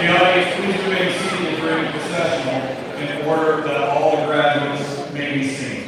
The audience, please remain seated during the processional in order that all the graduates may be seen.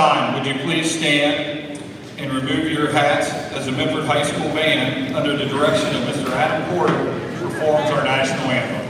time, would you please stand and remove your hats as the Minford High School Band, under the direction of Mr. Adam Porter, performs our national anthem.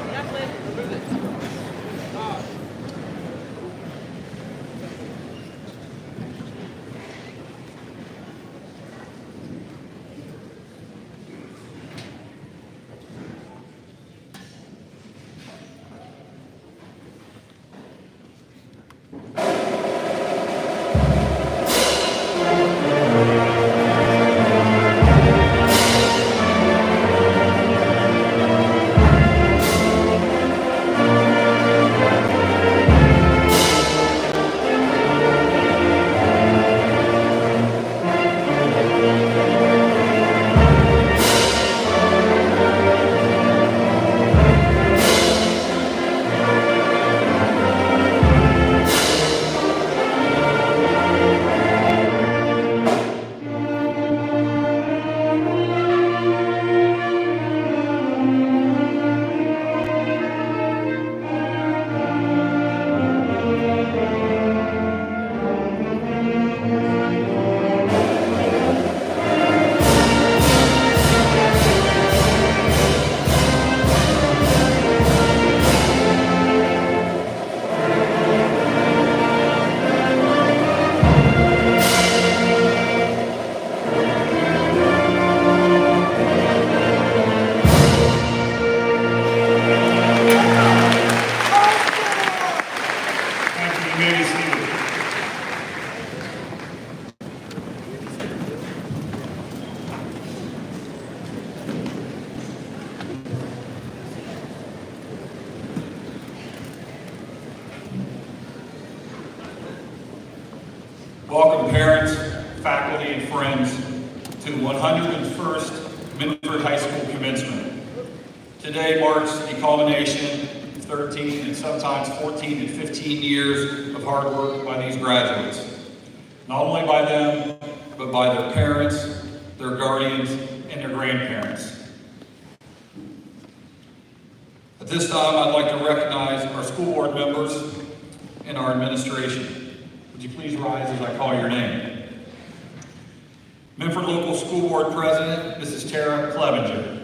Welcome parents, faculty, and friends to the 101st Minford High School commencement. Today marks the culmination of 13 and sometimes 14 and 15 years of hard work by these graduates. Not only by them, but by their parents, their guardians, and their grandparents. At this time, I'd like to recognize our school board members and our administration. Would you please rise as I call your name? Minford Local School Board President, Mrs. Tara Clevenger.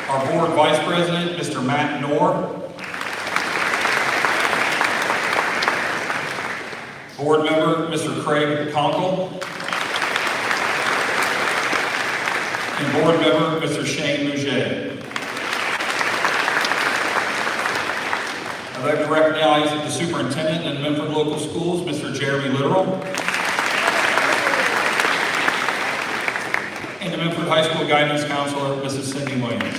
Our Board Vice President, Mr. Matt Knorr. Board Member, Mr. Craig Conkle. And Board Member, Mr. Shane Mouget. I'd like to recognize the Superintendent in Minford Local Schools, Mr. Jeremy Littoral, and the Minford High School Guidance Counselor, Mrs. Cindy Williams.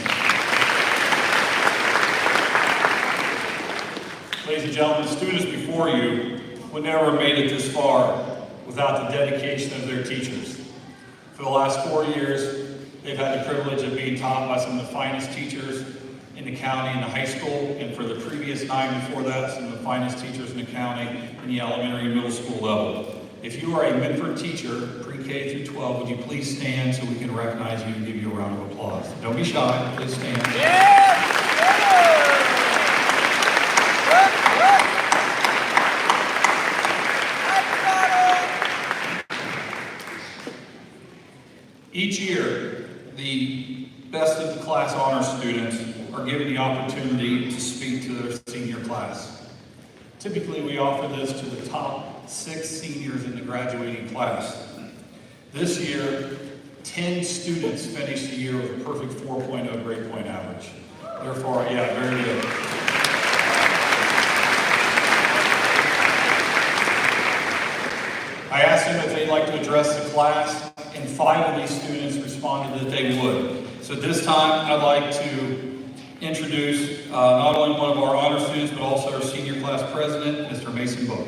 Ladies and gentlemen, students before you would never have made it this far without the dedication of their teachers. For the last 4 years, they've had the privilege of being taught by some of the finest teachers in the county in the high school, and for the previous 9 before that, some of the finest teachers in the county in the elementary and middle school level. If you are a Minford teacher, pre-K through 12, would you please stand so we can recognize you and give you a round of applause? Don't be shy, please stand. Each year, the best of the class honor students are given the opportunity to speak to their senior class. Typically, we offer this to the top 6 seniors in the graduating class. This year, 10 students finished the year with a perfect 4.0 grade point average. Therefore, yeah, very good. I asked them if they'd like to address the class, and 5 of these students responded that they would. So this time, I'd like to introduce not only one of our honor students, but also our senior class president, Mr. Mason Book.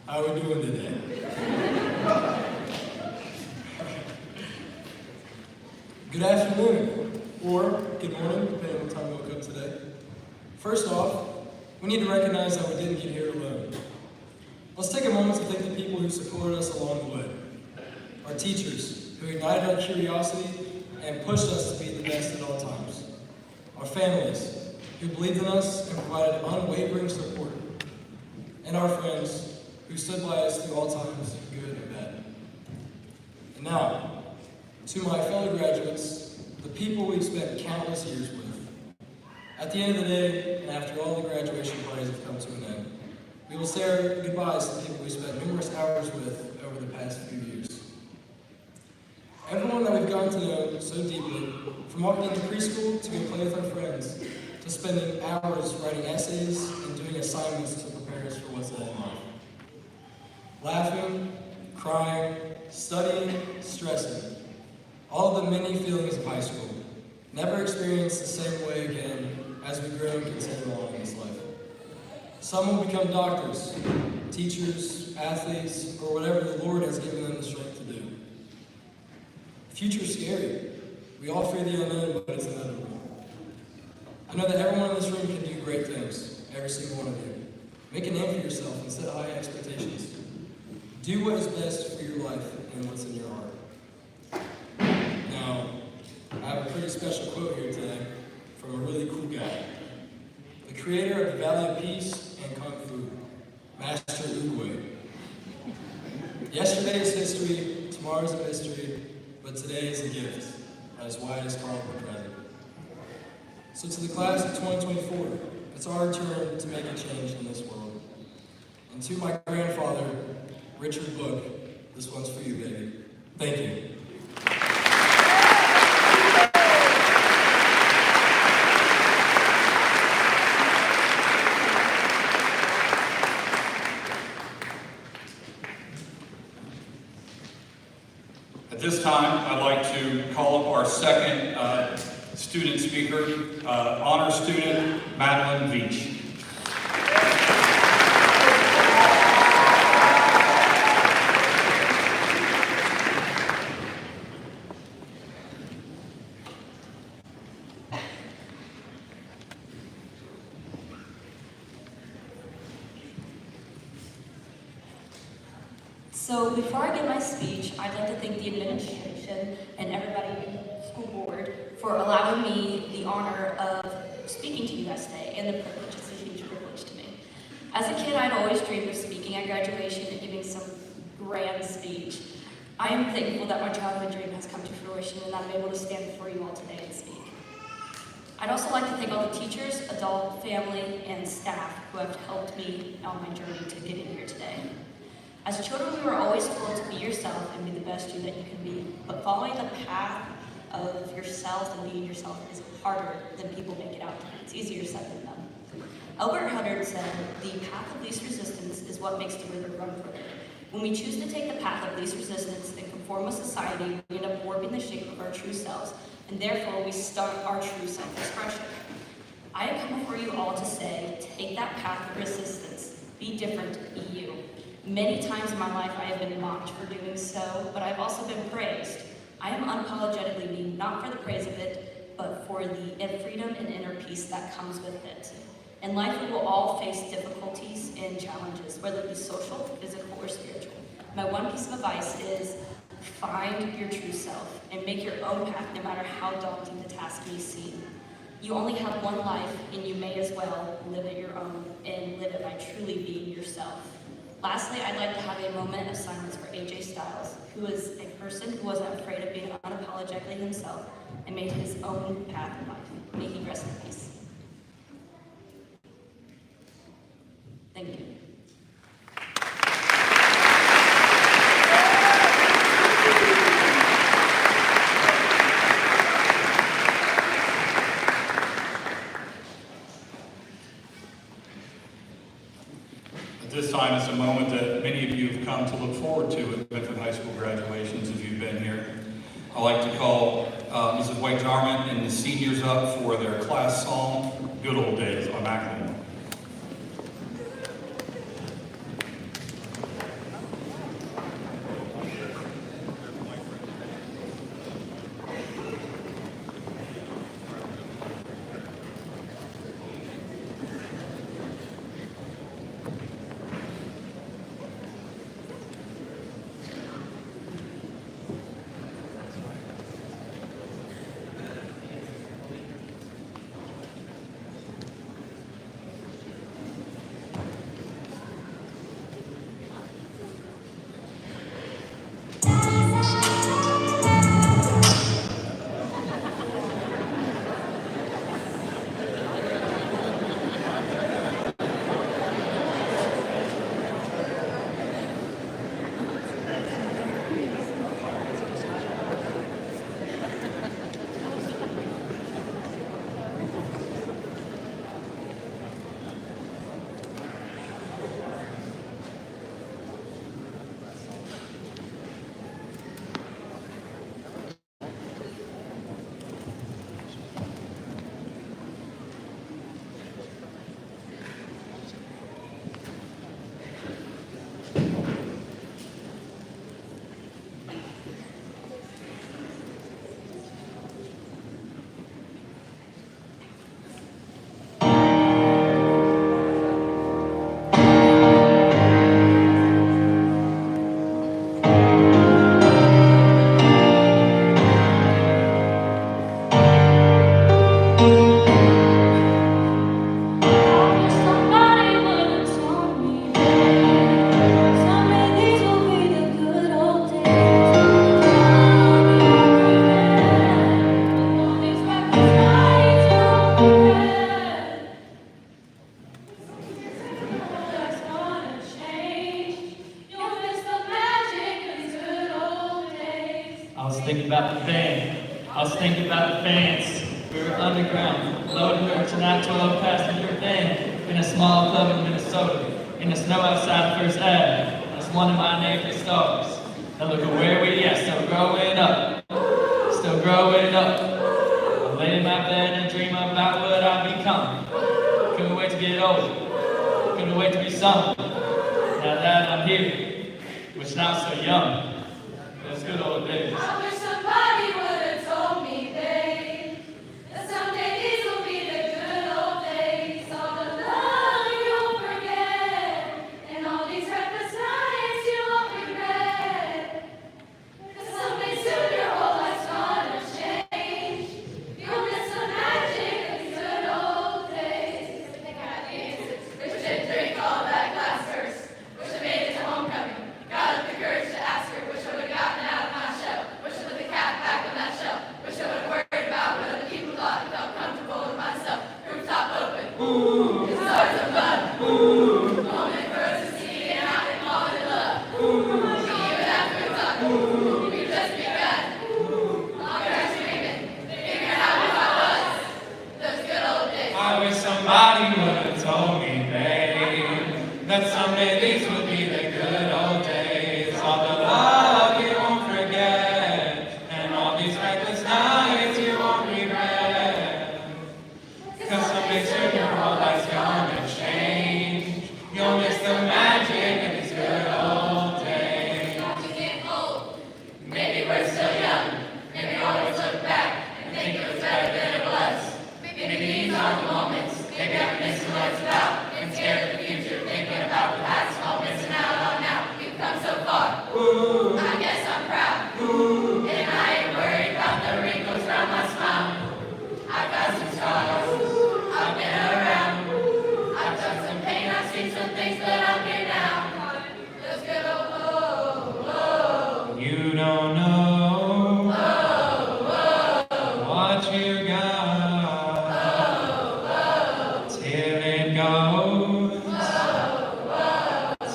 How are we doing today? Good afternoon, or good morning, depending on what time you woke up today. First off, we need to recognize that we didn't get here alone. Let's take a moment to thank the people who supported us along the way. Our teachers, who ignited our curiosity and pushed us to be the best at all times. Our families, who believed in us and provided unwavering support. And our friends, who stood by us through all times, good and bad. And now, to my fellow graduates, the people we've spent countless years with. At the end of the day, and after all the graduation parties have come to an end, we will say our goodbyes to the people we spent numerous hours with over the past few years. Everyone that we've gotten to know so deeply, from walking into preschool to go play with our friends, to spending hours writing essays and doing assignments to prepare us for what's ahead in life. Laughing, crying, studying, stressing, all of the many feelings of high school, never experienced the same way again as we grow and continue along in this life. Some will become doctors, teachers, athletes, or whatever the Lord has given them the strength to do. The future's scary. We all fear the unknown, but it's inevitable. I know that everyone in this room can do great things, every single one of you. Make a name for yourself and set high expectations. Do what is best for your life and what's in your heart. Now, I have a pretty special quote here today from a really cool guy. The creator of the Valley of Peace and Kung Fu, Master Oogway. Yesterday is history, tomorrow is a mystery, but today is a gift. That is why it is called the present. So to the class of 2024, it's our turn to make a change in this world. And to my grandfather, Richard Book, this one's for you, baby. Thank you. At this time, I'd like to call up our second student speaker, honor student Madeline Veach. So before I give my speech, I'd like to thank the administration and everybody in the school board for allowing me the honor of speaking to you guys today, and the privilege. It's a huge privilege to me. As a kid, I'd always dreamed of speaking at graduation and giving some grand speech. I am thankful that my childhood dream has come to fruition and that I'm able to stand before you all today and speak. I'd also like to thank all the teachers, adult, family, and staff who have helped me on my journey to getting here today. As children, we were always told to be yourself and be the best you that you can be, but following the path of yourself and being yourself is harder than people make it out to be. It's easier said than done. Albert Hubbard said, "The path of least resistance is what makes the river run further." When we choose to take the path of least resistance and conform with society, we end up warping the shape of our true selves, and therefore we stunt our true self-expression. I have come before you all to say, take that path of resistance. Be different, be you. Many times in my life I have been mocked for doing so, but I've also been praised. I am unapologetically me, not for the praise of it, but for the freedom and inner peace that comes with it. In life, we will all face difficulties and challenges, whether it be social, physical, or spiritual. My one piece of advice is find your true self and make your own path, no matter how daunting the task may seem. You only have one life, and you may as well live it your own and live it by truly being yourself. Lastly, I'd like to have a moment of silence for AJ Styles, who is a person who wasn't afraid of being unapologetically himself and made his own path in life. May he rest in peace. Thank you. This time is a moment that many of you have come to look forward to at Minford High School graduations if you've been here. I'd like to call Mrs. White-Jarman and the seniors up for their class song, Good Old Days by Macklemore. I was thinking about the band. I was thinking about the fans. We were underground, loaded merchant at 12 passenger van in a small club in Minnesota, in the snow outside First Ave. That's one of my neighbor's stars. And look at where we are, still growing up, still growing up. I lay in my bed and dream about what I become. Couldn't wait to get older, couldn't wait to be something. Now that I'm here, which now so young, those good old days. I wish somebody would have told me, babe, that someday these will be the good old days. All the love you won't forget, and all these reckless nights you won't regret. 'Cause someday soon your whole life's gonna change. You'll miss the magic of these good old days. Think I had the answers. Wish I didn't drink all that glass first. Wish I made it to homecoming. Got up the courage to ask her. Wish I would have gotten out of my shell. Wish I put the cat back on that shelf. Wish I would have worried about what other people thought and felt comfortable with myself. Rooftop open. Ooh. The stars above. Ooh. Moment for us to see and out and fall in love. Ooh. See you at rooftop. Ooh. We've just begun. Long term dreaming. Figuring out who I was. Those good old days. I wish somebody would have told me, babe, that someday these would be the good old days. All the love you won't forget, and all these reckless nights you won't regret. 'Cause someday soon your whole life's gonna change. You'll miss the magic of these good old days. We get old. Maybe we're still young. Maybe we always look back and think it was better than it was. Maybe these are the moments. Maybe I'm missing what's about. And scared of the future, thinking about the past. All missing out on now. We've come so far. Ooh, I guess I'm proud. ooh, And I ain't worried about the wrinkles around my smile. I've got some scars. I've been around. I've done some pain. I've seen some things, but I'm here now. Those good old you don't know what you got till it goes,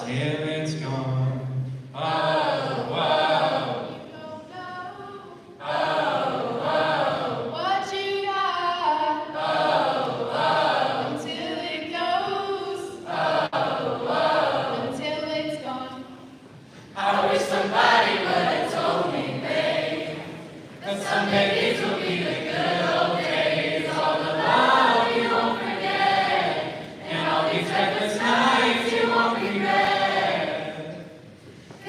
till it's gone. Oh, wow. what you got. Until it goes. Until it's gone. I wish somebody would have told me, babe, that someday these will be the good old days. All the love you won't forget, and all these reckless nights you won't regret.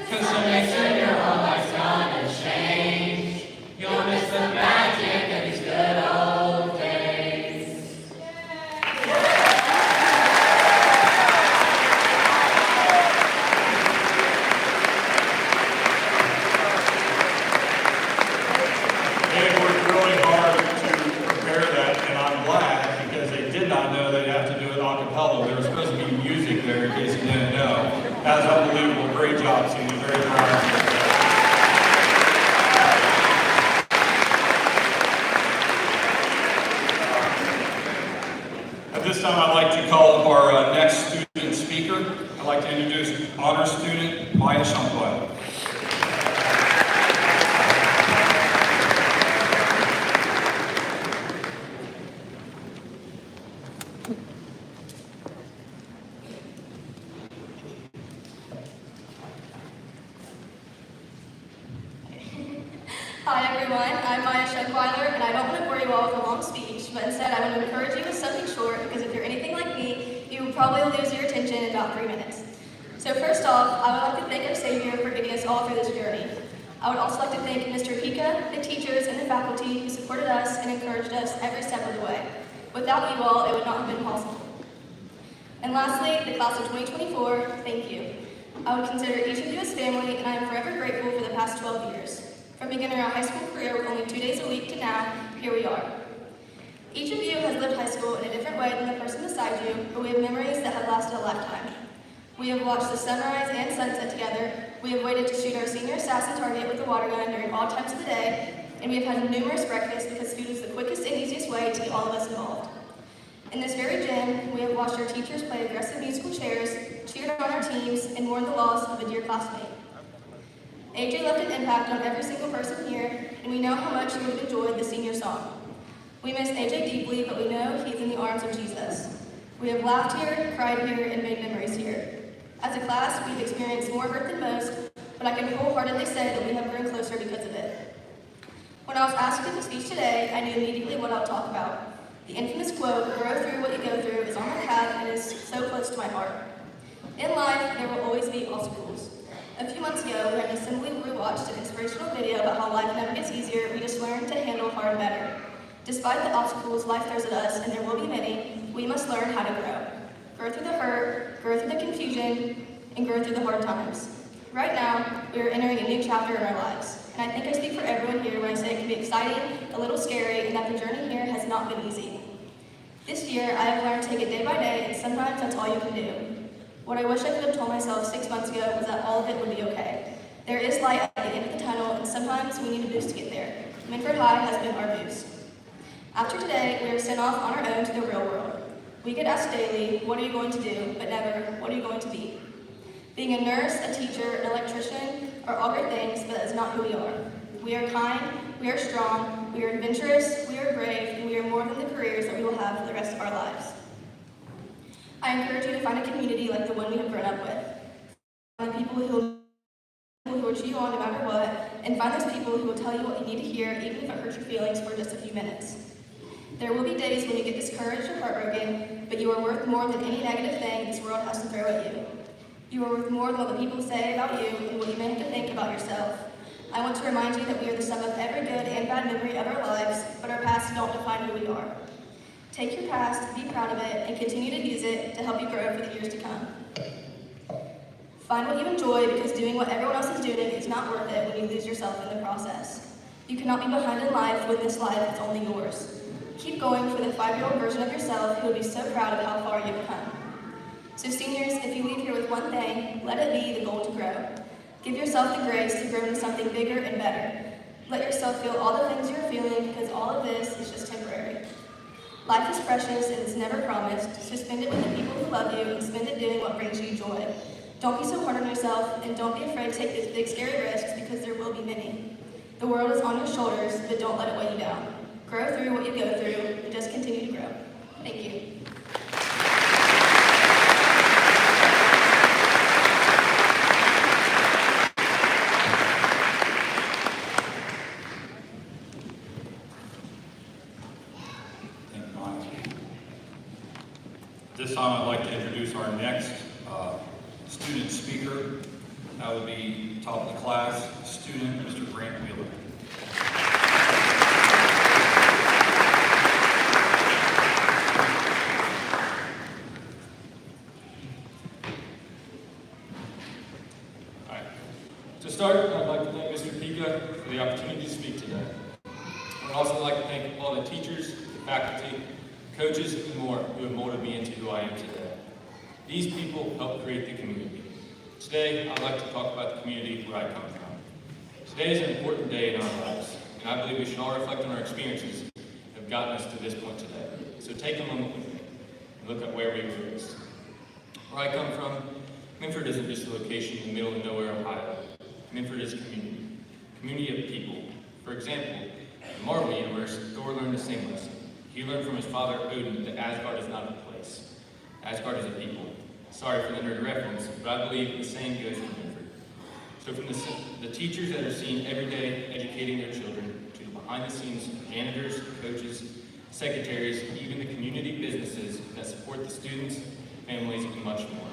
'Cause someday soon your whole life's gonna change. You'll miss the magic of these good old days. They worked really hard to prepare that, and I'm glad because they did not know they'd have to do it a cappella. There was supposed to be music there in case you didn't know. That was unbelievable. Great job, Cindy. Very proud of you. At this time, I'd like to call up our next student speaker. I'd like to introduce honor student Maya Shumwell. Hi everyone, I'm Maya Schunkweiler, and I don't want to bore you all with a long speech, but instead I want to encourage you with something short, because if you're anything like me, you will probably lose your attention in about 3 minutes. So first off, I would like to thank our Savior for getting us all through this journey. I would also like to thank Mr. Hika, the teachers, and the faculty who supported us and encouraged us every step of the way. Without you all, it would not have been possible. And lastly, the class of 2024, thank you. I would consider each of you as family, and I am forever grateful for the past 12 years. From beginning our high school career with only 2 days a week to now, here we are. Each of you has lived high school in a different way than the person beside you, but we have memories that have lasted a lifetime. We have watched the sunrise and sunset together, we have waited to shoot our senior assassin target with a water gun during all times of the day, and we have had numerous breakfasts because food is the quickest and easiest way to get all of us involved. In this very gym, we have watched our teachers play aggressive musical chairs, cheered on our teams, and mourned the loss of a dear classmate. AJ left an impact on every single person here, and we know how much you would have enjoyed the senior song. We miss AJ deeply, but we know he's in the arms of Jesus. We have laughed here, cried here, and made memories here. As a class, we've experienced more hurt than most, but I can wholeheartedly say that we have grown closer because of it. When I was asked to give a speech today, I knew immediately what I would talk about. The infamous quote, "Grow through what you go through," is on my cap and is so close to my heart. In life, there will always be obstacles. A few months ago, we had an assembly where we watched an inspirational video about how life never gets easier, we just learn to handle hard better. Despite the obstacles life throws at us, and there will be many, we must learn how to grow. Grow through the hurt, grow through the confusion, and grow through the hard times. Right now, we are entering a new chapter in our lives, and I think I speak for everyone here when I say it can be exciting, a little scary, and that the journey here has not been easy. This year, I have learned to take it day by day, and sometimes that's all you can do. What I wish I could have told myself 6 months ago was that all of it would be okay. There is light at the end of the tunnel, and sometimes we need a boost to get there. Minford High has been our boost. After today, we are sent off on our own to the real world. We get asked daily, what are you going to do, but never, what are you going to be? Being a nurse, a teacher, an electrician are all great things, but that is not who we are. We are kind, we are strong, we are adventurous, we are brave, and we are more than the careers that we will have for the rest of our lives. I encourage you to find a community like the one we have grown up with. Find the people who will cheer you on no matter what, and find those people who will tell you what you need to hear, even if it hurts your feelings for just a few minutes. There will be days when you get discouraged or heartbroken, but you are worth more than any negative thing this world has to throw at you. You are worth more than what the people say about you and what you may have to think about yourself. I want to remind you that we are the sum of every good and bad memory of our lives, but our past don't define who we are. Take your past, be proud of it, and continue to use it to help you grow for the years to come. Find what you enjoy, because doing what everyone else is doing is not worth it when you lose yourself in the process. You cannot be behind in life when this life is only yours. Keep going for the 5-year-old version of yourself who will be so proud of how far you've come. So seniors, if you leave here with one thing, let it be the goal to grow. Give yourself the grace to grow into something bigger and better. Let yourself feel all the things you're feeling, because all of this is just temporary. Life is precious and it's never promised, so spend it with the people who love you and spend it doing what brings you joy. Don't be so hard on yourself, and don't be afraid to take these big scary risks, because there will be many. The world is on your shoulders, but don't let it weigh you down. Grow through what you go through, and just continue to grow. Thank you. This time I'd like to introduce our next student speaker. That would be top of the class, student Mr. Grant Wheeler. All right. To start, I'd like to thank Mr. Pika for the opportunity to speak today. I'd also like to thank all the teachers, the faculty, coaches, and more who have molded me into who I am today. These people help create the community. Today, I'd like to talk about the community where I come from. Today is an important day in our lives, and I believe we should all reflect on our experiences that have gotten us to this point today. So take a moment with me and look at where we were raised. Where I come from, Minford isn't just a location in the middle of nowhere, Ohio. Minford is community of people. For example, in Marvel Universe, Thor learned the same lesson. He learned from his father Odin that Asgard is not a place. Asgard is a people. Sorry for the nerd reference, but I believe the same goes for Minford. So from the teachers that are seen every day educating their children, to the behind-the-scenes janitors, coaches, secretaries, even the community businesses that support the students, families, and much more.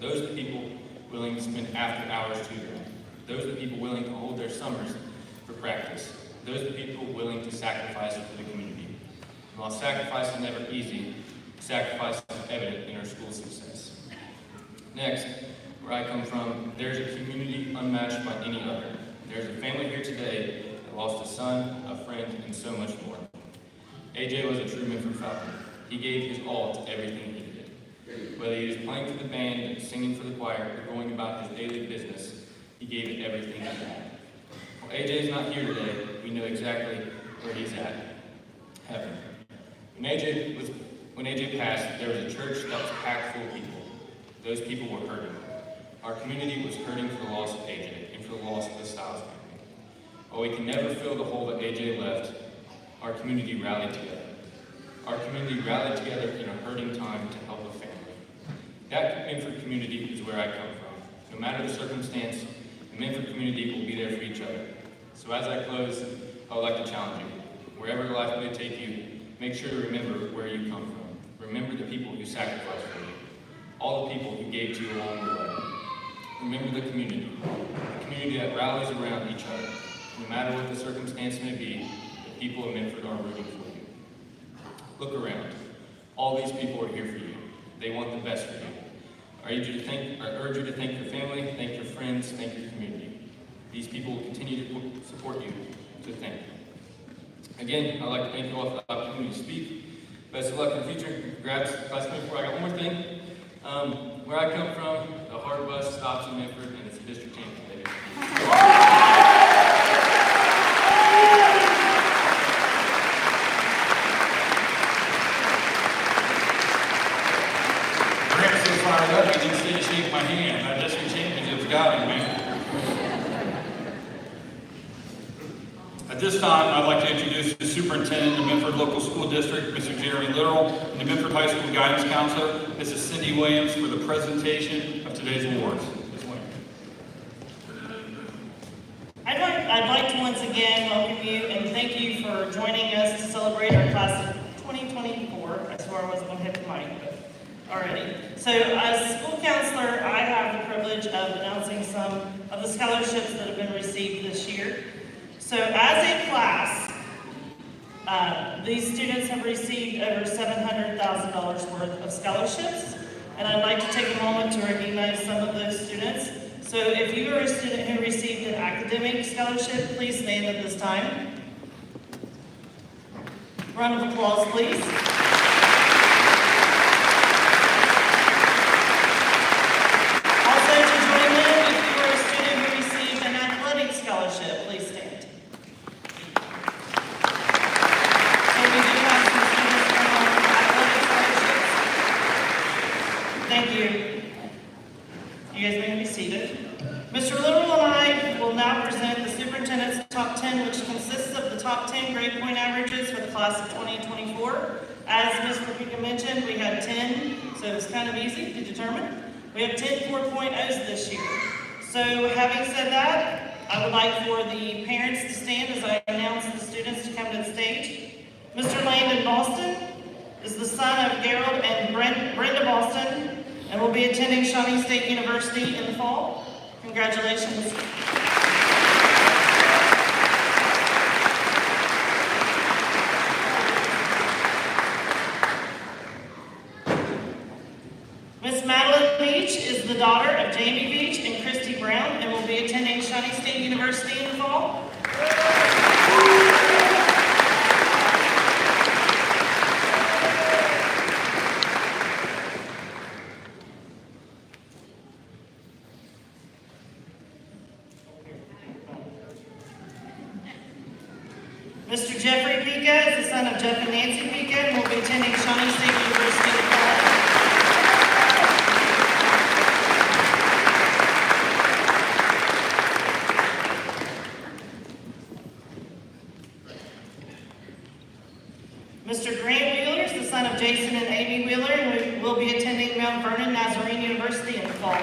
Those are the people willing to spend after hours tutoring. Those are the people willing to hold their summers for practice. Those are the people willing to sacrifice for the community. And while sacrifice is never easy, sacrifice is evident in our school success. Next, where I come from, there's a community unmatched by any other. There's a family here today that lost a son, a friend, and so much more. AJ was a true Minford Falcon. He gave his all to everything he did. Whether he was playing for the band, singing for the choir, or going about his daily business, he gave it everything he had. While AJ is not here today, we know exactly where he's at. Heaven. When AJ passed, there was a church that was packed full of people. Those people were hurting. Our community was hurting for the loss of AJ, and for the loss of the Stiles family. While we can never fill the hole that AJ left, our community rallied together. Our community rallied together in a hurting time to help a family. That Minford community is where I come from. No matter the circumstance, the Minford community will be there for each other. So as I close, I would like to challenge you. Wherever life may take you, make sure to remember where you come from. Remember the people who sacrificed for you. All the people who gave to you along the way. Remember the community that rallies around each other. No matter what the circumstance may be, the people of Minford are rooting for you. Look around. All these people are here for you. They want the best for you. I urge you to thank your family, thank your friends, thank your community. These people will continue to support you, so thank you. Again, I'd like to thank you all for the opportunity to speak. Best of luck in the future. Congrats, class 24. I got one more thing. Where I come from, the hard bus stops in Minford, and it's a district champion, baby. Grant's so fired up, he didn't say to shake my hand. That district championship's got him, man. At this time, I'd like to introduce the superintendent of the Minford Local School District, Mr. Jeremy Little, and the Minford High School Guidance Counselor, Mrs. Cindy Williams, for the presentation of today's awards. Ms. Williams. I'd like to once again welcome you and thank you for joining us to celebrate our class of 2024. I swore I wasn't going to hit the mic, but already. So as school counselor, I have the privilege of announcing some of the scholarships that have been received this year. So as a class, these students have received over $700,000 worth of scholarships, and I'd like to take a moment to recognize some of those students. So if you are a student who received an academic scholarship, please stand at this time. Round of applause, please. Also, to join in, if you are a student who received an athletic scholarship, please stand. We do have some students from athletic scholarships. Thank you. You guys may be seated. Mr. Little and I will now present the superintendent's top 10, which consists of the top 10 grade point averages for the class of 2024. As Mr. Pika mentioned, we had 10, so it was kind of easy to determine. We have 10 4.0s this year. So having said that, I would like for the parents to stand as I announce the students to come to the stage. Mr. Landon Boston is the son of Gerald and Brenda Boston and will be attending Shawnee State University in the fall. Congratulations. Miss Madeline Beach is the daughter of Jamie Beach and Christy Brown and will be attending Shawnee State University in the fall. Mr. Jeffrey Pika is the son of Jeff and Nancy Pika and will be attending Shawnee State University in the fall. Mr. Grant Wheeler is the son of Jason and Amy Wheeler and will be attending Mount Vernon Nazarene University in the fall.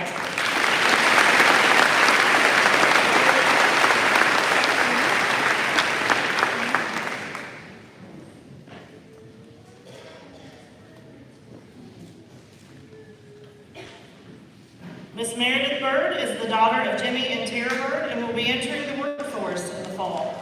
Miss Meredith Bird is the daughter of Jimmy and Tara Bird and will be entering the workforce in the fall.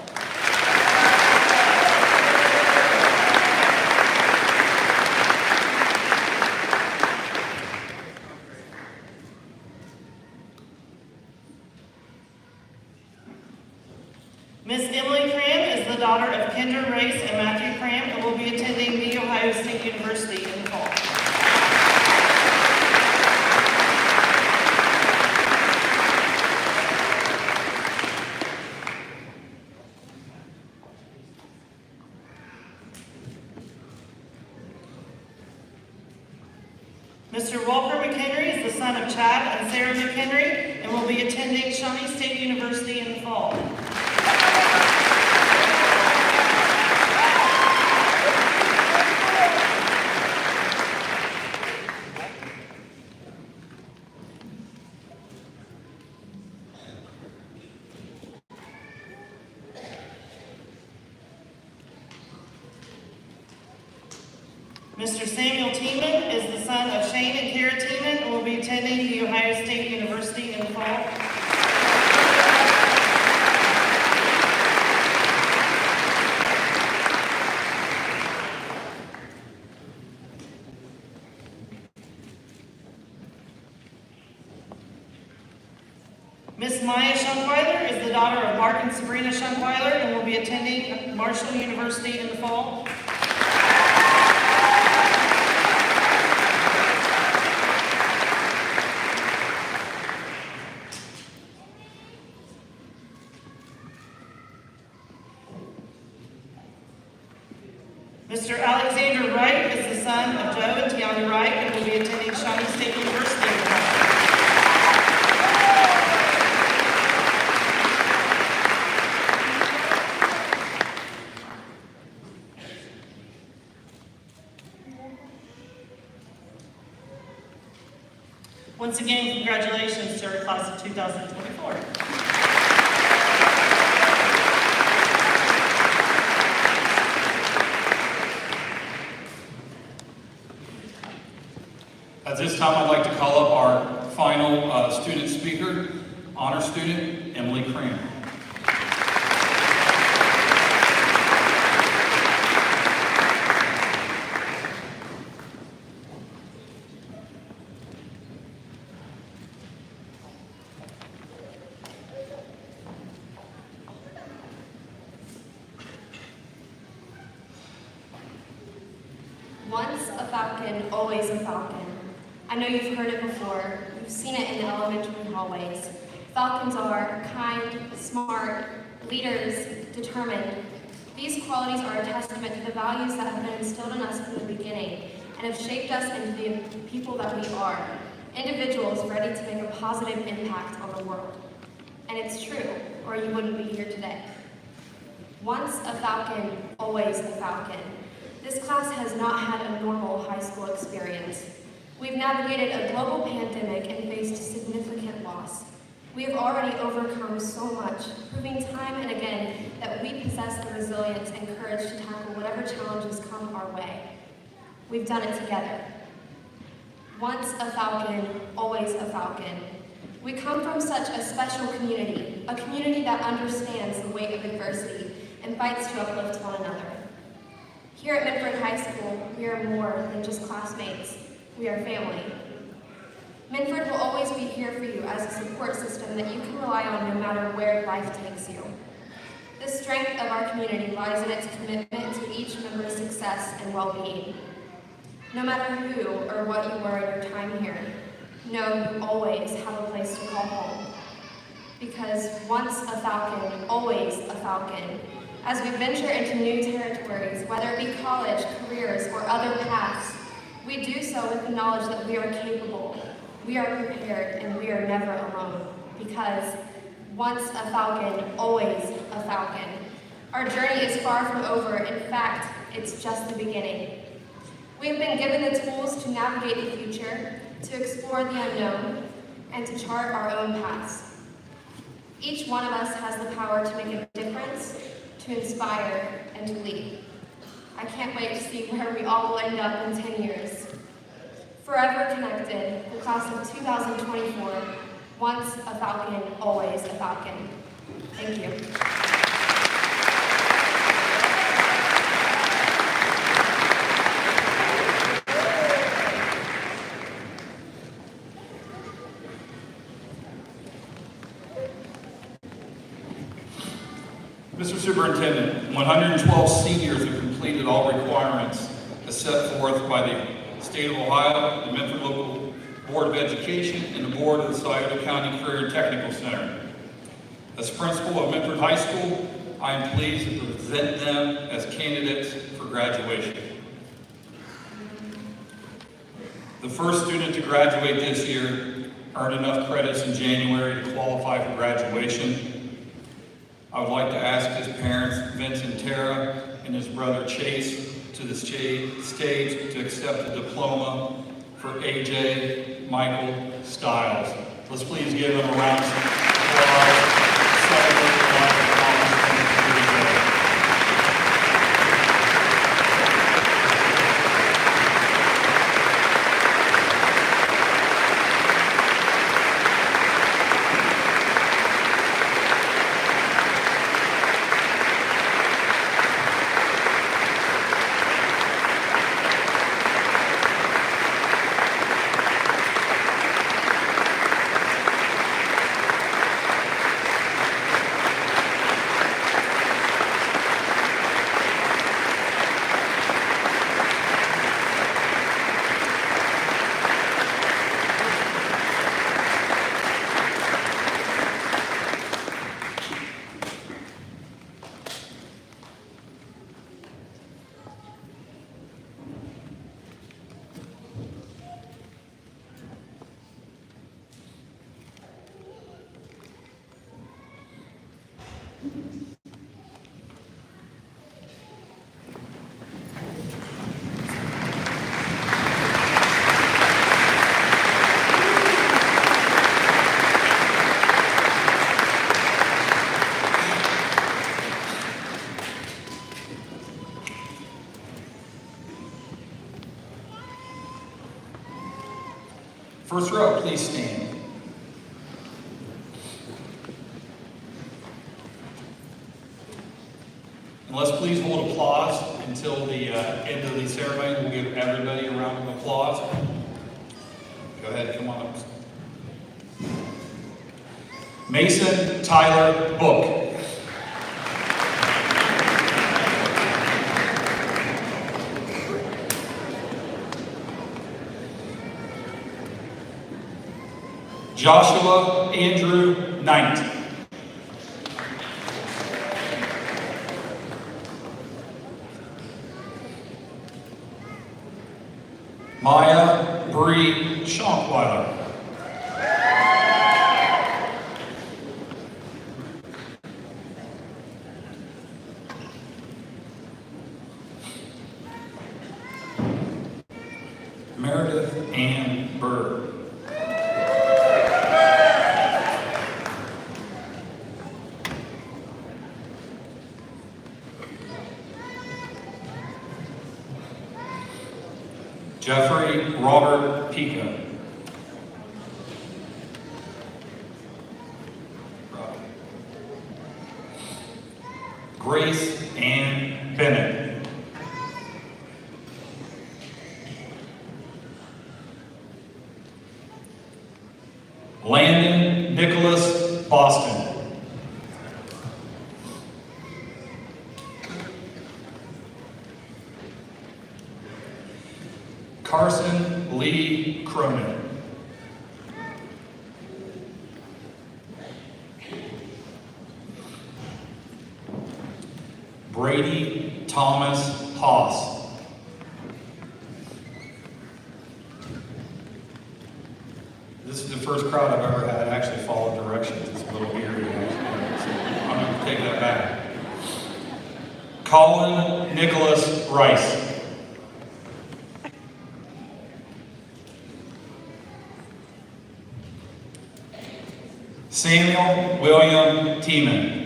Miss Emily Cram is the daughter of Kendra Race and Matthew Cram and will be attending the Ohio State University in the fall. Mr. Walker McHenry is the son of Chad and Sarah McHenry and and will be attending Shawnee State University in the fall. Mr. Samuel Tiemann is the son of Shane and Kara Tiemann and will be attending the Ohio State University in the fall. Miss Maya Schunkweiler is the daughter of Mark and Sabrina Schunkweiler and will be attending Marshall University in the fall. Mr. Alexander Wright is the son of Joe and Tiana Wright and will be attending Shawnee State University in the fall. Once again, congratulations to our class of 2024. At this time, I'd like to call up our final student speaker, honor student, Emily Kramer. Once a falcon, always a falcon. I know you've heard it before. You've seen it in the elementary hallways. Falcons are kind, smart, leaders, determined. These qualities are a testament to the values that have been instilled in us from the beginning and have shaped us into the people that we are. Individuals ready to make a positive impact on the world. And it's true, or you wouldn't be here today. Once a falcon, always a falcon. This class has not had a normal high school experience. We've navigated a global pandemic and faced significant loss. We have already overcome so much, proving time and again that we possess the resilience and courage to tackle whatever challenges come our way. We've done it together. Once a falcon, always a falcon. We come from such a special community, a community that understands the weight of adversity and fights to uplift one another. Here at Minford High School, we are more than just classmates. We are family. Minford will always be here for you as a support system that you can rely on no matter where life takes you. The strength of our community lies in its commitment to each member's success and well-being. No matter who or what you were in your time here, know you always have a place to call home. Because once a falcon, always a falcon. As we venture into new territories, whether it be college, careers, or other paths, we do so with the knowledge that we are capable, we are prepared, and we are never alone. Because once a falcon, always a falcon. Our journey is far from over. In fact, it's just the beginning. We have been given the tools to navigate the future, to explore the unknown, and to chart our own paths. Each one of us has the power to make a difference, to inspire, and to lead. I can't wait to see where we all will end up in 10 years. Forever connected, the class of 2024, once a falcon, always a falcon. Thank you. Mr. Superintendent, 112 seniors have completed all requirements as set forth by the State of Ohio, the Minford Local Board of Education, and the Board of the Scioto County Career and Technical Center. As principal of Minford High School, I am pleased to present them as candidates for graduation. The first student to graduate this year earned enough credits in January to qualify for graduation. I would like to ask his parents, Vince and Tara, and his brother Chase, to the stage to accept the diploma for AJ Michael Stiles. Let's please give him a round of applause. Celebrate the life of Thomas and AJ. First row, please stand. And let's please hold applause until the end of the ceremony. We'll give everybody a round of applause. Go ahead, come on up. Mason Tyler Book. Joshua Andrew Knight. Maya Bree Schonkweiler. Meredith Ann Bird. Jeffrey Robert Pico. Grace Ann Bennett. Landon Nicholas Boston. Carson Lee Cronin. Brady Thomas Haas. This is the first crowd I've ever had actually follow directions. It's a little eerie. So I'm going to take that back. Colin Nicholas Rice. Samuel William Tiemann.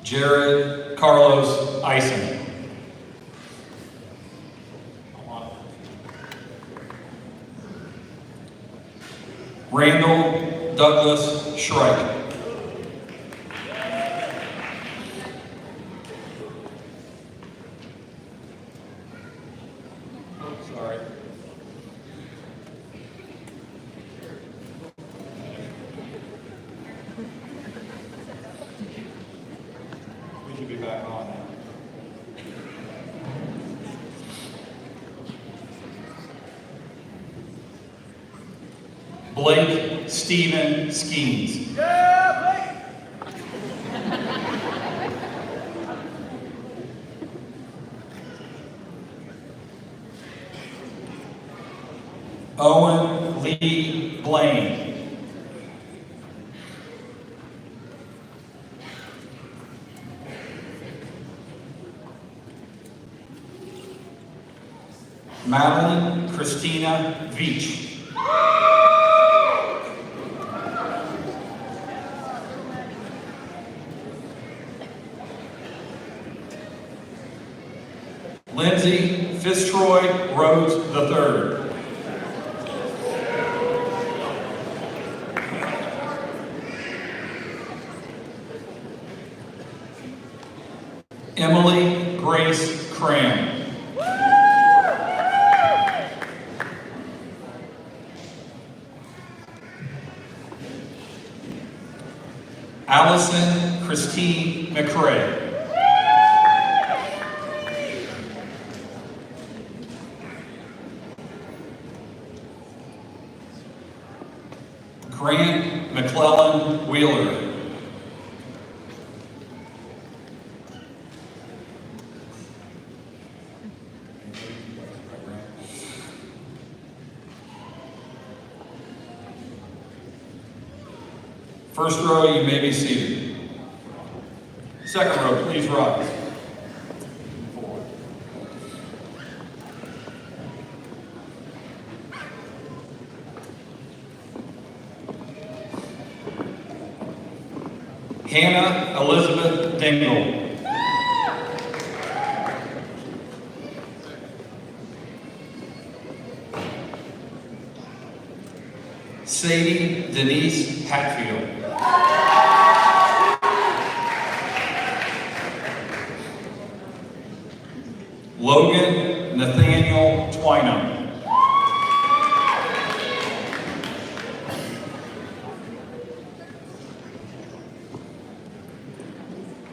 Jared Carlos Eisen. Randall Douglas Shrike. Sorry. We should be back on now. Blake Stephen Skeens. Yeah, Blake! Owen Lee Blaine. Madeline Christina Veach. Lindsay Fitzroy Rhodes III. Emily Grace Cram. Allison Christine McCrae. Grant McClellan Wheeler. First row, you may be seated. Second row, please rise. Hannah Elizabeth Dingle. Sadie Denise Hatfield. Logan Nathaniel Twynham.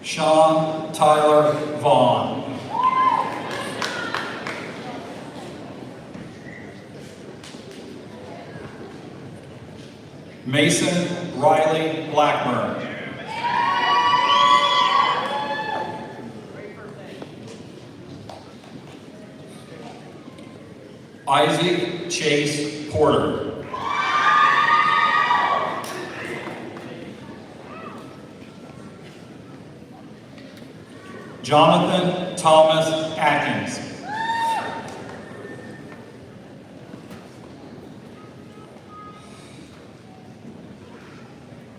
Sean Tyler Vaughn. Mason Riley Blackburn. Isaac Chase Porter. Jonathan Thomas Atkins.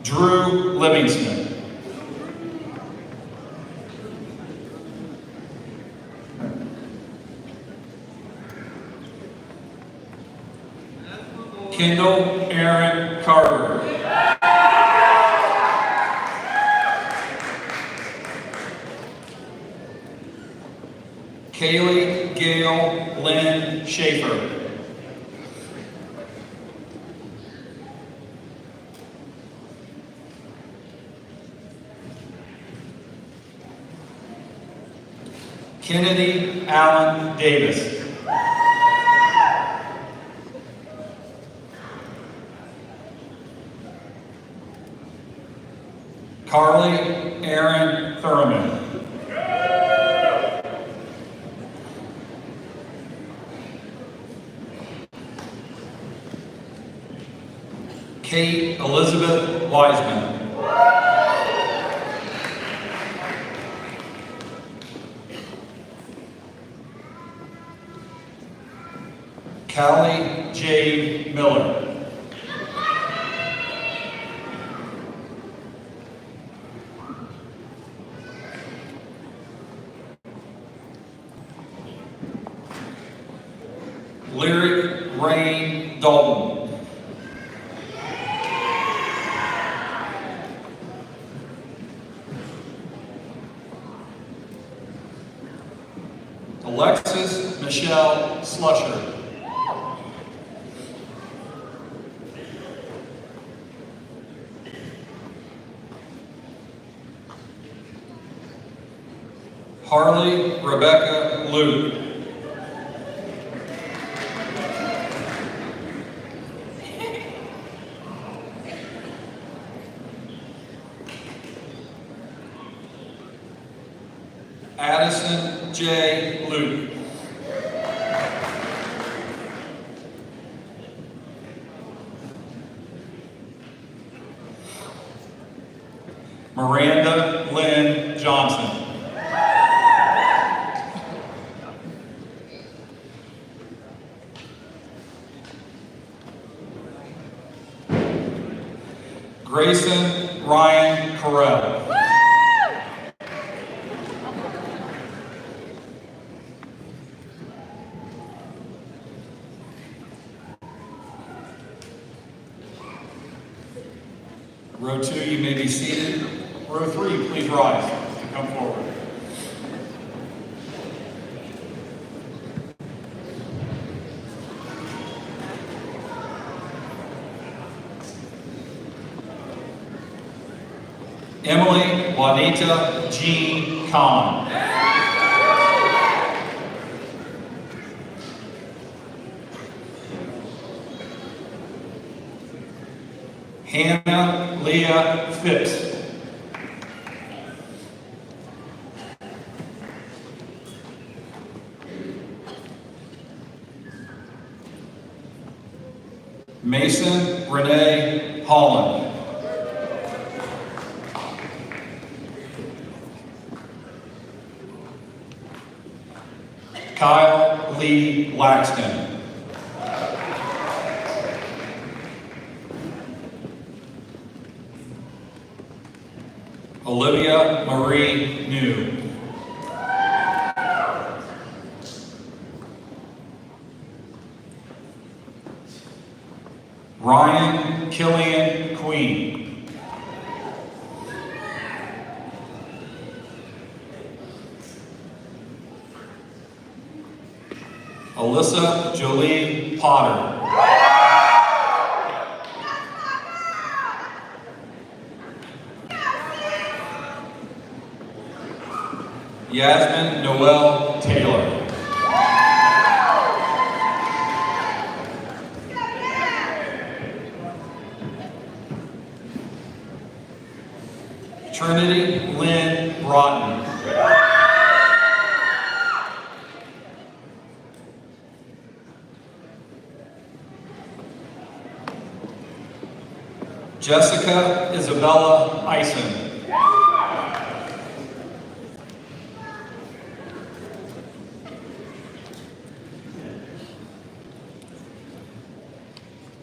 Drew Livingston. Kendall Aaron Carter. Kaylee Gail Lynn Schaefer. Kennedy Allen Davis. Carly Aaron Thurman. Kate Elizabeth Wiseman. Callie Jade Miller. Lyric Rain Dalton. Alexis Michelle Slusher. Harley Rebecca Luke. Addison J. Luke. Miranda Lynn Johnson. Grayson Ryan Carell. Row 2, you may be seated. Row 3, please rise and come forward. Emily Juanita Jean Kahn. Hannah Leah Phipps. Mason Renee Holland. Kyle Lee Laxton. Olivia Marie New. Ryan Killian Queen. Alyssa Jolie Potter. Yasmin Noel Taylor. Trinity Lynn Broughton. Jessica Isabella Eisen.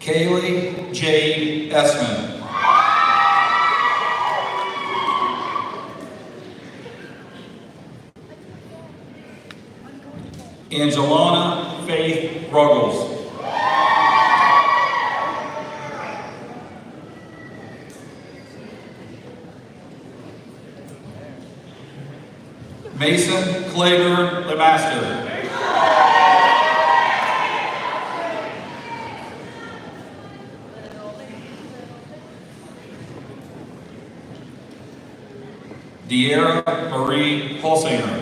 Kaylee Jade Essman. Angelana Faith Ruggles. Mason Claiborne Lemaster. De'Ara Marie Holsinger.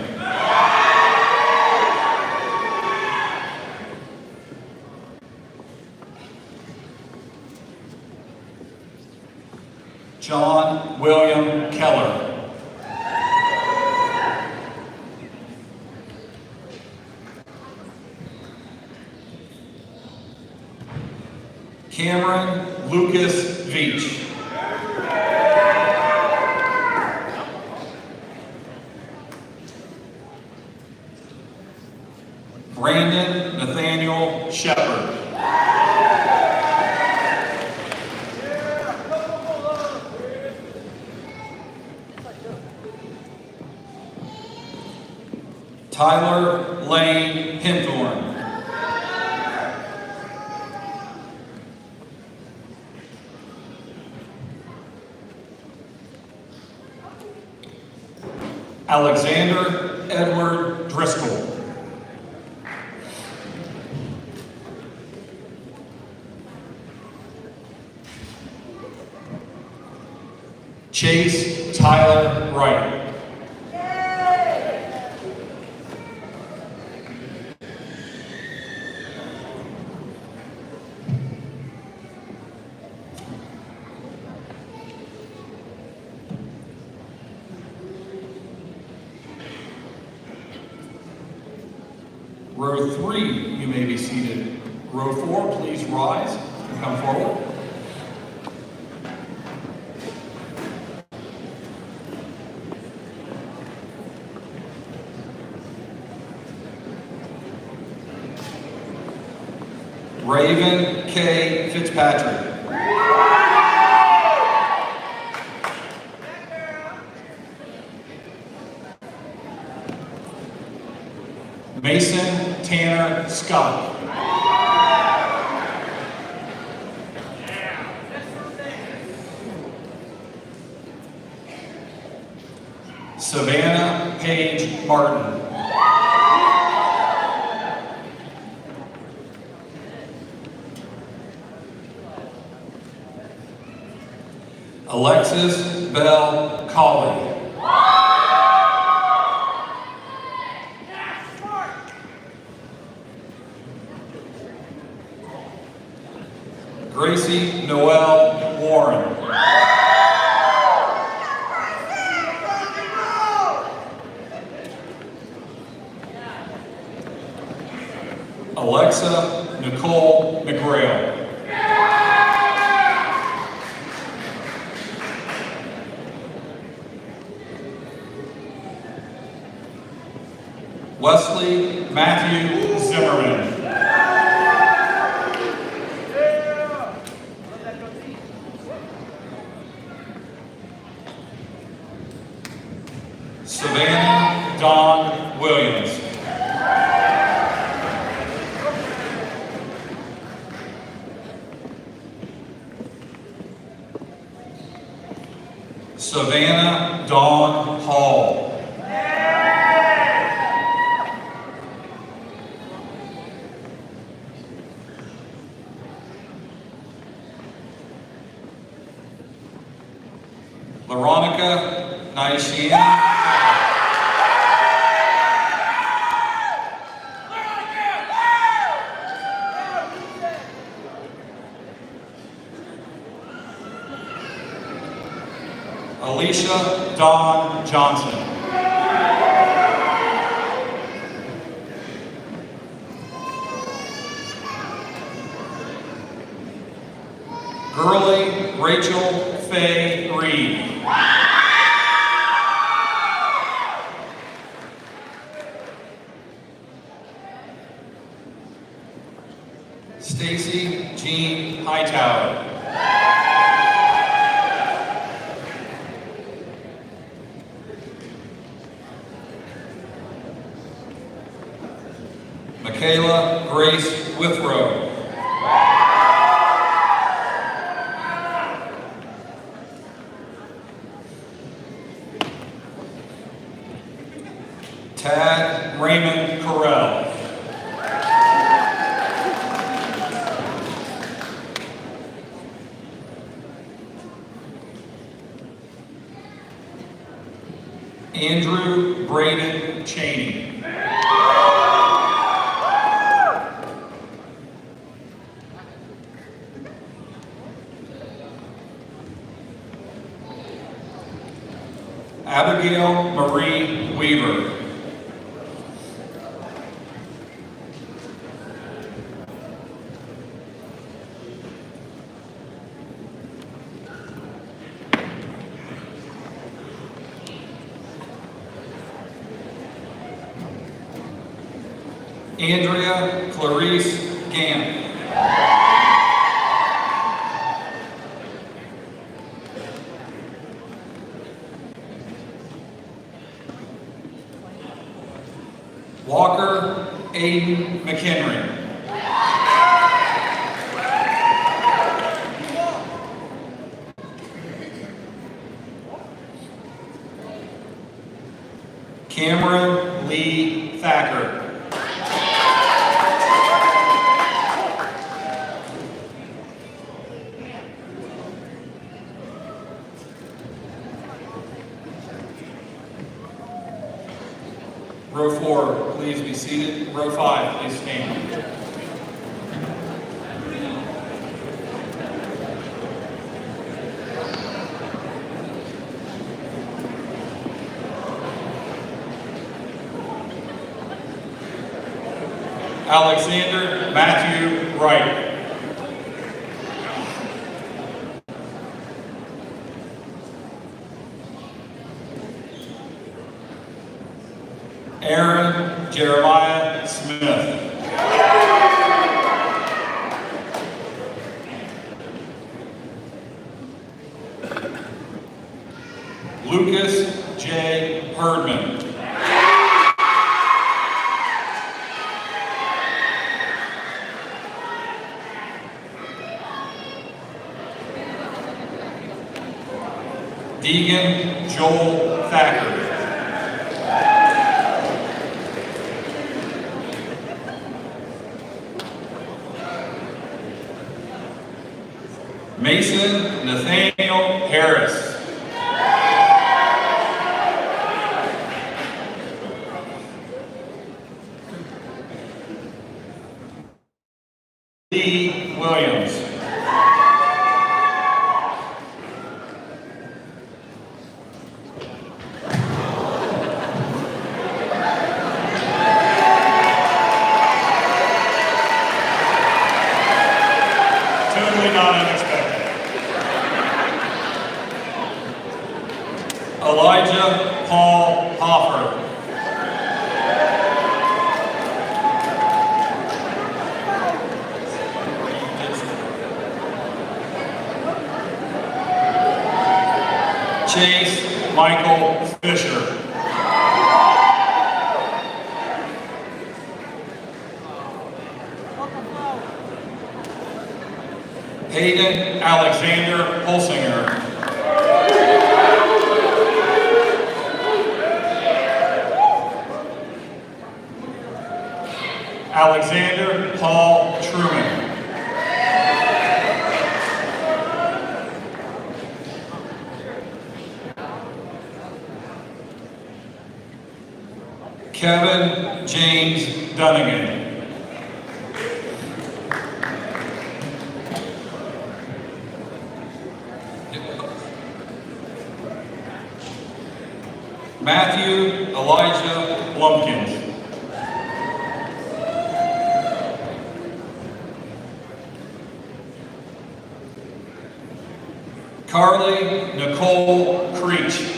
John William Keller. Cameron Lucas Veach. Brandon Nathaniel Shepard. Tyler Lane Hinthorn. Alexander Edward Driscoll. Chase Tyler Wright. Row 3, you may be seated. Row 4, please rise and come forward. Raven K. Fitzpatrick. Mason Tanner Scott. Savannah Paige Martin. Alexis Bell Colley. Gracie Noel Warren. Alexa Nicole McGrail. Wesley Matthew Zimmerman. Savannah Dawn Williams. Savannah Dawn Hall. Veronica Naishiana. Alicia Dawn Johnson. Gurley Rachel Faye Reed. Stacy Jean Hightower. Michaela Grace Withrow. Tad Raymond Carell. Andrew Braden Cheney. Abigail Marie Weaver. Andrea Clarice Gant. Walker Aiden McHenry. Cameron Lee Thacker. Row 4, please be seated. Row 5, please stand. Alexander Matthew Wright. Aaron Jeremiah Smith. Lucas J. Herdman. Deegan Joel Thacker. Mason Nathaniel Harris. Lee Williams. Totally not unexpected. Elijah Paul Hoffer. Chase Michael Fisher. Hayden Alexander Holsinger. Alexander Paul Truman. Kevin James Dunnigan. Matthew Elijah Lumpkins. Carly Nicole Creech.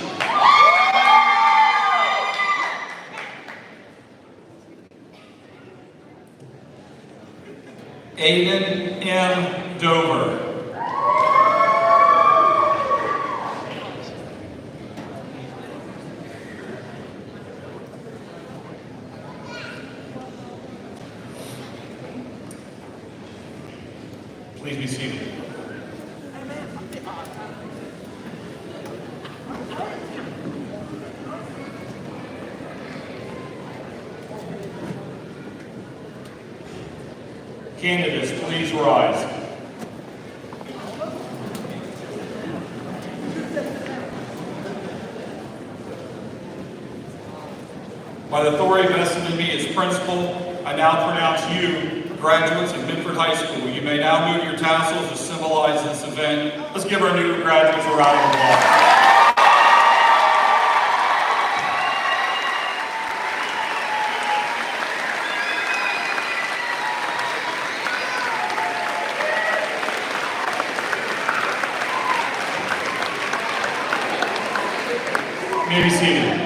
Aiden M. Dover. Please be seated. Candidates, please rise. By the authority vested in me as principal, I now pronounce you graduates of Minford High School. You may now move your tassels to symbolize this event. Let's give our new graduates a round of applause. You may be seated.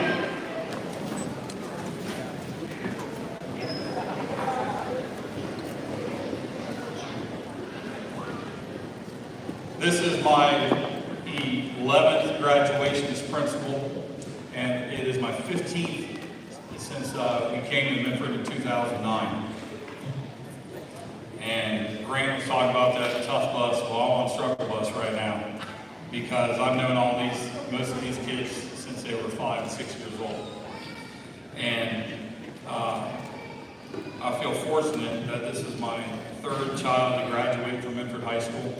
This is my 11th graduation as principal, and it is my 15th since we came to Minford in 2009. And Grant was talking about that tough bus. Well, I'm on struggle bus right now because I've known most of these kids since they were 5 and 6 years old. And I feel fortunate that this is my third child to graduate from Minford High School.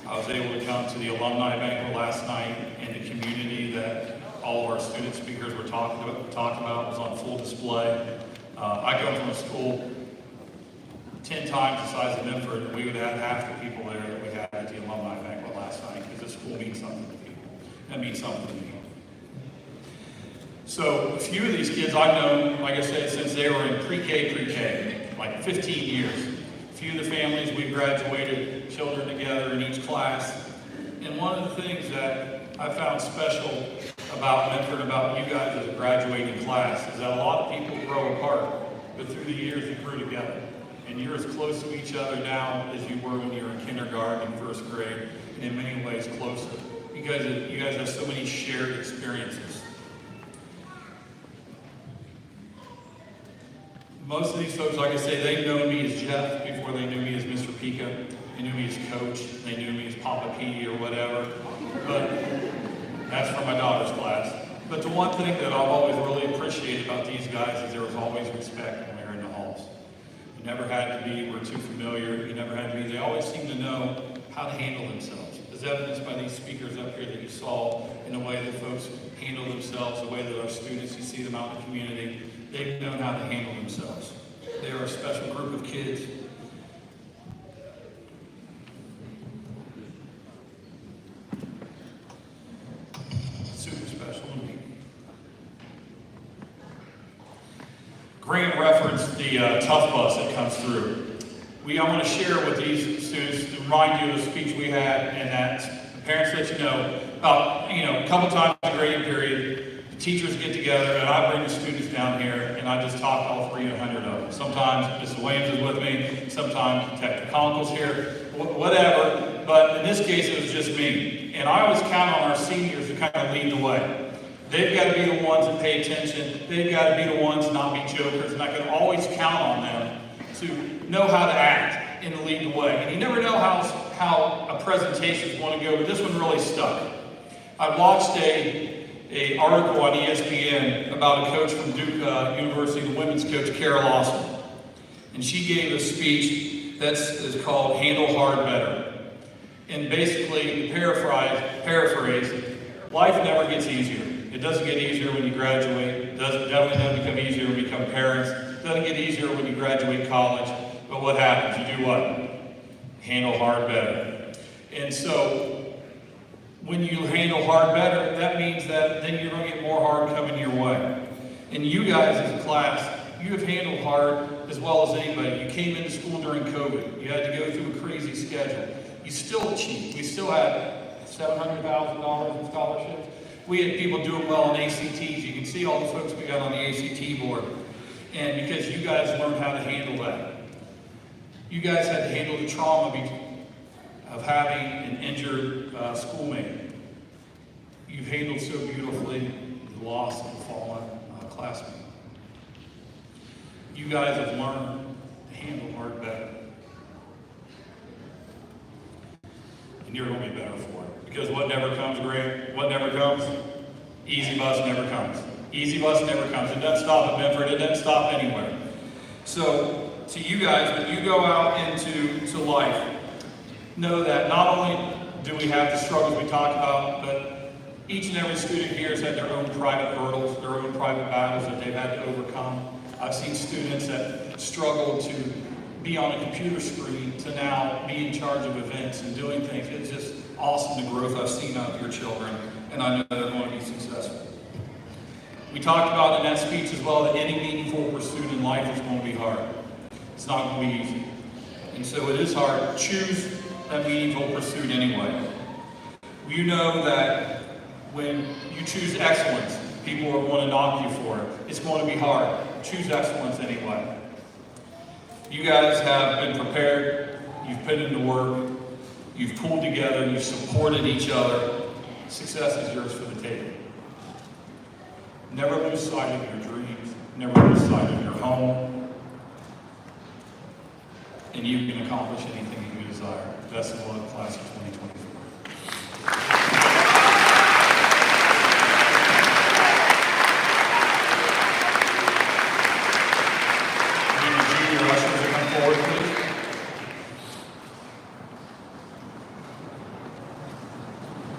I was able to come to the alumni banquet last night, and the community that all of our student speakers were talking about was on full display. I come from a school 10 times the size of Minford, and we would have half the people there that we had at the alumni banquet last night, because this school means something to people. That means something to me. So a few of these kids I've known, like I said, since they were in pre-K, like 15 years. A few of the families we graduated children together in each class. And one of the things that I found special about Minford, about you guys as a graduating class, is that a lot of people grow apart, but through the years you grew together. And you're as close to each other now as you were when you were in kindergarten and first grade, and in many ways closer. because you guys have so many shared experiences. Most of these folks, like I say, they've known me as Jeff before they knew me as Mr. Pica. They knew me as Coach. They knew me as Papa P or whatever. But that's from my daughter's class. But the one thing that I've always really appreciated about these guys is there was always respect when we were in the halls. You never had to be, we're too familiar. You never had to be. They always seemed to know how to handle themselves. As evidenced by these speakers up here that you saw in the way that folks handle themselves, the way that our students, you see them out in the community, they've known how to handle themselves. They are a special group of kids. Super special to me. Grant referenced the tough bus that comes through. I want to share with these students, to remind you of the speech we had, and that the parents let you know about, a couple times in the grading period, the teachers get together, and I bring the students down here, and I just talk to all 300 of them. Sometimes Mrs. Williams is with me, sometimes Detective Conkle's here, whatever, but in this case it was just me. And I always count on our seniors to kind of lead the way. They've got to be the ones that pay attention, they've got to be the ones not be jokers, and I can always count on them to know how to act and to lead the way. And you never know how a presentation is going to go, but this one really stuck. I watched a article on ESPN about a coach from Duke University, the women's coach, Kara Lawson. And she gave a speech that's called Handle Hard Better. And basically, to paraphrase, life never gets easier. It doesn't get easier when you graduate. It definitely doesn't become easier when you become parents. It doesn't get easier when you graduate college. But what happens? You do what? Handle hard better. And so, when you handle hard better, that means that then you're going to get more hard coming your way. And you guys as a class, you have handled hard as well as anybody. You came into school during COVID. You had to go through a crazy schedule. You still achieved. We still had $700,000 in scholarships. We had people doing well in ACTs. You can see all the folks we got on the ACT board. And because you guys learned how to handle that. You guys had to handle the trauma of having an injured schoolmate. You've handled so beautifully the loss of a fallen classmate. You guys have learned to handle hard better. And you're going to be better for it. Because what never comes, Grant? What never comes? Easy bus never comes. Easy bus never comes. It doesn't stop at Minford. It doesn't stop anywhere. So, to you guys, when you go out into life, know that not only do we have the struggles we talked about, but each and every student here has had their own private hurdles, their own private battles that they've had to overcome. I've seen students that struggle to be on a computer screen to now be in charge of events and doing things. It's just awesome, the growth I've seen out of your children, and I know they're going to be successful. We talked about in that speech as well that any meaningful pursuit in life is going to be hard. It's not going to be easy. And so it is hard. Choose that meaningful pursuit anyway. You know that when you choose excellence, people are going to knock you for it. It's going to be hard. Choose excellence anyway. You guys have been prepared. You've put in the work. You've pulled together. You've supported each other. Success is yours for the taking. Never lose sight of your dreams. Never lose sight of your home. And you can accomplish anything you desire. Best of luck, class of 2024. Junior ushers to come forward, please.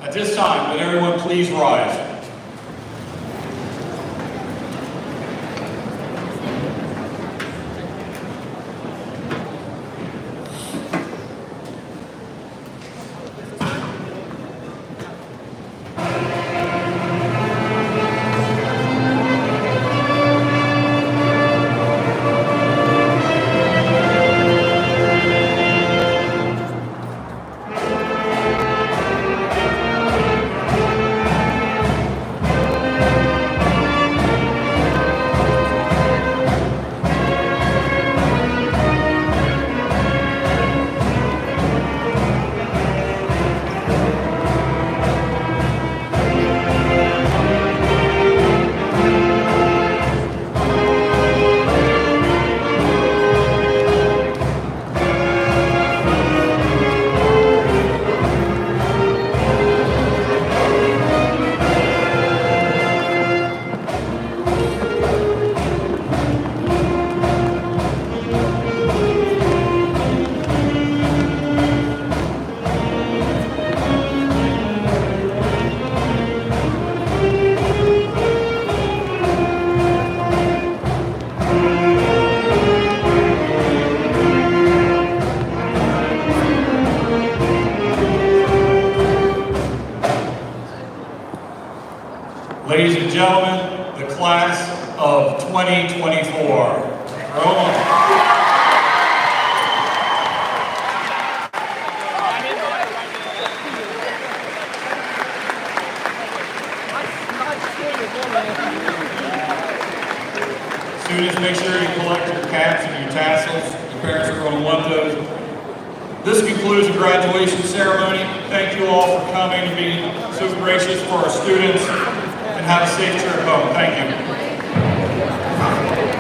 At this time, would everyone please rise? gentlemen, the class of 2024. Roll on. Students, make sure you collect your caps and your tassels. Your parents are going to want those. This concludes the graduation ceremony. Thank you all for coming and being so gracious for our students, and have a safe trip home. Thank you.